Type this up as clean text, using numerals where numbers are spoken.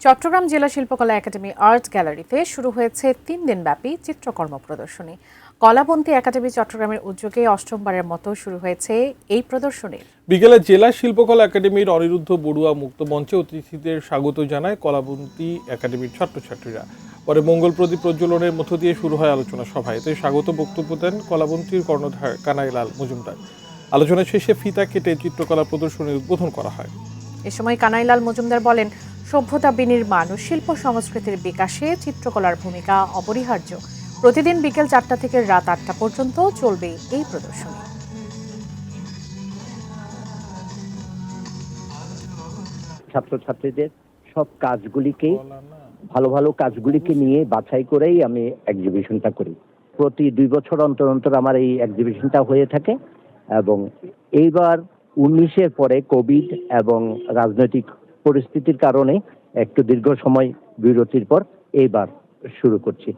চট্টগ্রাম জেলা শিল্পকলা academy art গ্যালারিতে শুরু হয়েছে ৩ দিনব্যাপী চিত্রকর্ম প্রদর্শনী। কলাবন্তী একাডেমি চট্টগ্রামের উদ্যোগে অষ্টমবারের মতো শুরু হয়েছে এই প্রদর্শনী। বিকেলে জেলা শিল্পকলা একাডেমির অনিরুদ্ধ বড়ুয়া মুক্ত মঞ্চে অতিথিদের স্বাগত জানায় কলাবন্তী একাডেমির ছাত্রছাত্রীরা। পরে মঙ্গল প্রদীপ প্রজ্বলনের মধ্য দিয়ে শুরু হয় আলোচনা সভা। এতে স্বাগত বক্তব্য দেন কলাবন্তীর কর্ণধার কানাইলাল মজুমদার। আলোচনা শেষে ফিতা কেটে চিত্রকলা প্রদর্শনীর উদ্বোধন করা হয়। এ সময় কানাইলাল মজুমদার বলেন, সভ্যতা বিনির্মাণ ও শিল্প সংস্কৃতির বিকাশে চিত্রকলার ভূমিকা অপরিহার্য। প্রতিদিন বিকেল 4টা থেকে রাত 8টা পর্যন্ত চলবে এই প্রদর্শনী। ছাত্রছাত্রীদের সব কাজগুলিকে ভালো ভালো কাজগুলিকে নিয়ে বাছাই করেই আমি এক্সিবিশনটা করি। প্রতি 2 বছর অন্তর অন্তর আমার এই এক্সিবিশনটা হয়ে থাকে এবং এইবার 19-এর পরে কোভিড এবং রাজনৈতিক পরিস্থিতির কারণে একটু দীর্ঘ সময় বিরতির পর এইবার শুরু করছি।